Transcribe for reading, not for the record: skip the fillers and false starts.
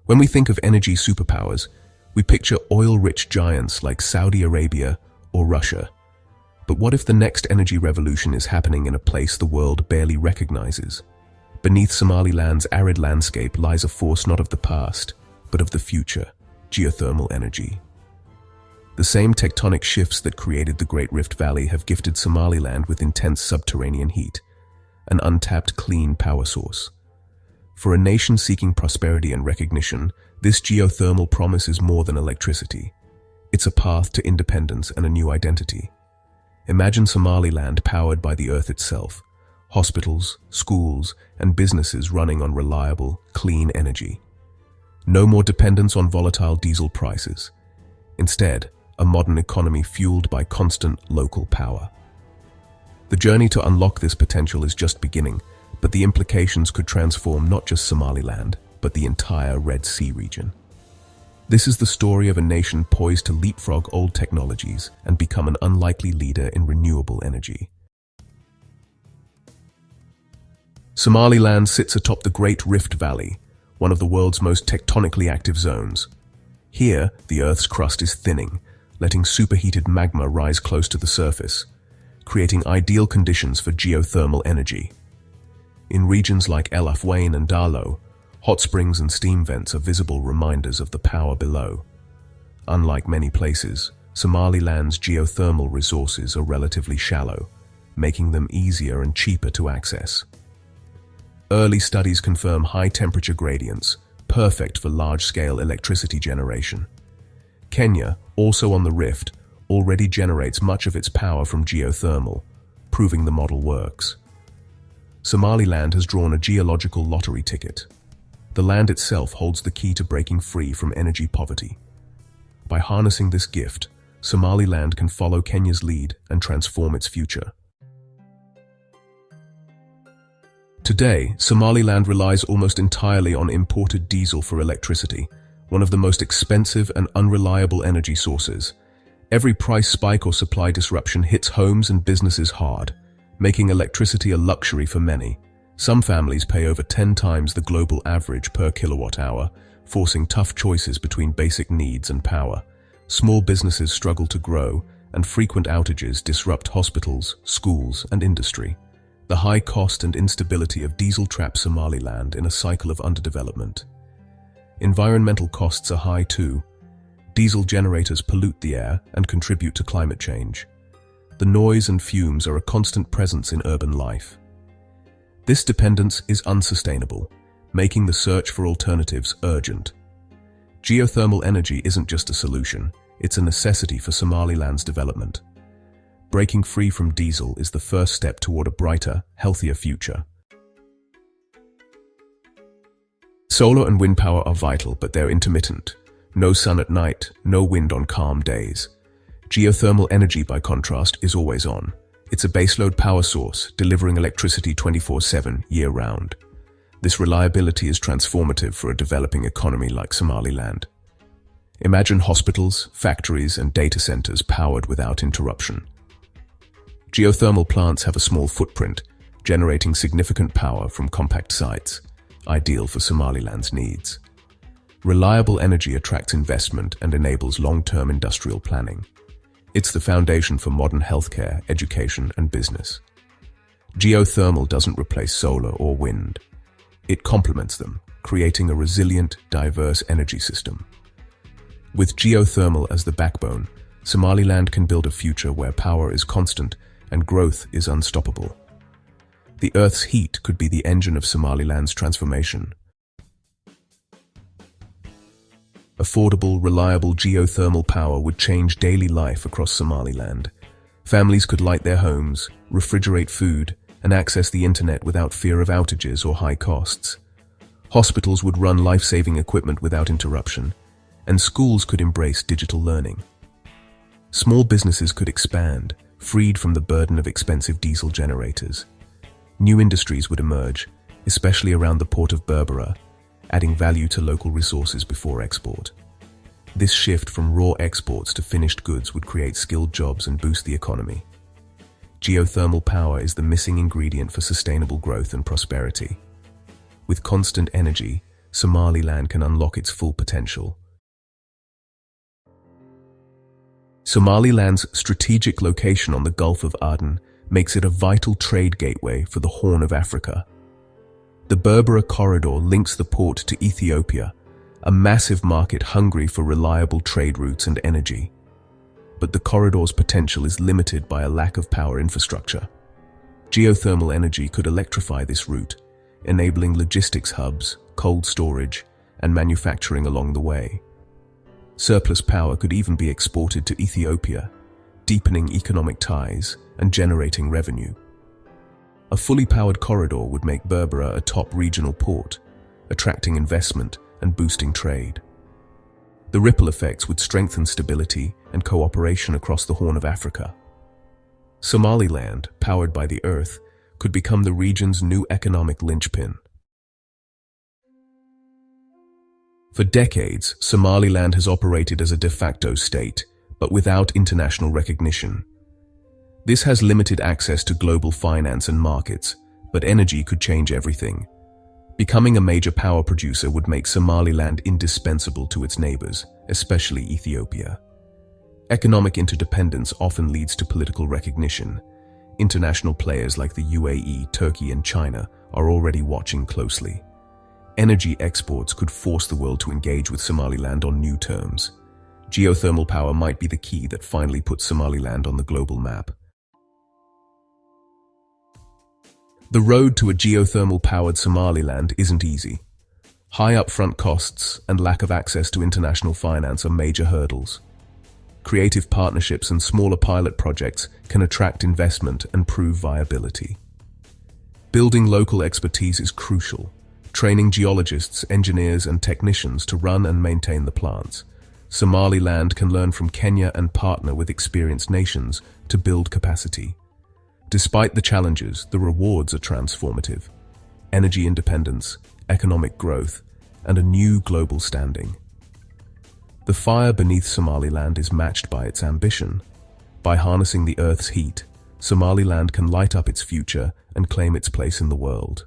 When we think of energy superpowers, we picture oil-rich giants like Saudi Arabia or Russia. But what if the next energy revolution is happening in a place the world barely recognizes? Beneath Somaliland's arid landscape lies a force not of the past, but of the future: geothermal energy. The same tectonic shifts that created the Great Rift Valley have gifted Somaliland with intense subterranean heat, an untapped clean power source. For a nation seeking prosperity and recognition, this geothermal promise is more than electricity. It's a path to independence and a new identity. Imagine Somaliland powered by the earth itself, hospitals, schools, and businesses running on reliable, clean energy. No more dependence on volatile diesel prices. Instead, a modern economy fueled by constant local power. The journey to unlock this potential is just beginning, but the implications could transform not just Somaliland, but the entire Red Sea region. This is the story of a nation poised to leapfrog old technologies and become an unlikely leader in renewable energy. Somaliland sits atop the Great Rift Valley, one of the world's most tectonically active zones. Here, the Earth's crust is thinning, letting superheated magma rise close to the surface, creating ideal conditions for geothermal energy. In regions like El Afwain and Darlo, hot springs and steam vents are visible reminders of the power below. Unlike many places, Somaliland's geothermal resources are relatively shallow, making them easier and cheaper to access. Early studies confirm high temperature gradients, perfect for large-scale electricity generation. Kenya, also on the rift, already generates much of its power from geothermal, proving the model works. Somaliland has drawn a geological lottery ticket. The land itself holds the key to breaking free from energy poverty. By harnessing this gift, Somaliland can follow Kenya's lead and transform its future. Today, Somaliland relies almost entirely on imported diesel for electricity, one of the most expensive and unreliable energy sources. Every price spike or supply disruption hits homes and businesses hard, making electricity a luxury for many. Some families pay over 10 times the global average per kilowatt hour, forcing tough choices between basic needs and power. Small businesses struggle to grow, and frequent outages disrupt hospitals, schools, and industry. The high cost and instability of diesel traps Somaliland in a cycle of underdevelopment. Environmental costs are high too. Diesel generators pollute the air and contribute to climate change. The noise and fumes are a constant presence in urban life. This dependence is unsustainable, making the search for alternatives urgent. Geothermal energy isn't just a solution, it's a necessity for Somaliland's development. Breaking free from diesel is the first step toward a brighter, healthier future. Solar and wind power are vital, but they're intermittent. No sun at night, no wind on calm days. Geothermal energy, by contrast, is always on. It's a baseload power source, delivering electricity 24/7, year-round. This reliability is transformative for a developing economy like Somaliland. Imagine hospitals, factories, and data centers powered without interruption. Geothermal plants have a small footprint, generating significant power from compact sites, ideal for Somaliland's needs. Reliable energy attracts investment and enables long-term industrial planning. It's the foundation for modern healthcare, education, and business. Geothermal doesn't replace solar or wind. It complements them, creating a resilient, diverse energy system. With geothermal as the backbone, Somaliland can build a future where power is constant and growth is unstoppable. The Earth's heat could be the engine of Somaliland's transformation. Affordable, reliable geothermal power would change daily life across Somaliland. Families could light their homes, refrigerate food, and access the internet without fear of outages or high costs. Hospitals would run life-saving equipment without interruption, and schools could embrace digital learning. Small businesses could expand, freed from the burden of expensive diesel generators. New industries would emerge, especially around the port of Berbera, adding value to local resources before export. This shift from raw exports to finished goods would create skilled jobs and boost the economy. Geothermal power is the missing ingredient for sustainable growth and prosperity. With constant energy, Somaliland can unlock its full potential. Somaliland's strategic location on the Gulf of Aden makes it a vital trade gateway for the Horn of Africa. The Berbera corridor links the port to Ethiopia, a massive market hungry for reliable trade routes and energy. But the corridor's potential is limited by a lack of power infrastructure. Geothermal energy could electrify this route, enabling logistics hubs, cold storage, and manufacturing along the way. Surplus power could even be exported to Ethiopia, deepening economic ties and generating revenue. A fully powered corridor would make Berbera a top regional port, attracting investment and boosting trade. The ripple effects would strengthen stability and cooperation across the Horn of Africa. Somaliland, powered by the earth, could become the region's new economic linchpin. For decades, Somaliland has operated as a de facto state, but without international recognition. This has limited access to global finance and markets, but energy could change everything. Becoming a major power producer would make Somaliland indispensable to its neighbors, especially Ethiopia. Economic interdependence often leads to political recognition. International players like the UAE, Turkey, and China are already watching closely. Energy exports could force the world to engage with Somaliland on new terms. Geothermal power might be the key that finally puts Somaliland on the global map. The road to a geothermal-powered Somaliland isn't easy. High upfront costs and lack of access to international finance are major hurdles. Creative partnerships and smaller pilot projects can attract investment and prove viability. Building local expertise is crucial. Training geologists, engineers, and technicians to run and maintain the plants. Somaliland can learn from Kenya and partner with experienced nations to build capacity. Despite the challenges, the rewards are transformative. Energy independence, economic growth, and a new global standing. The fire beneath Somaliland is matched by its ambition. By harnessing the Earth's heat, Somaliland can light up its future and claim its place in the world.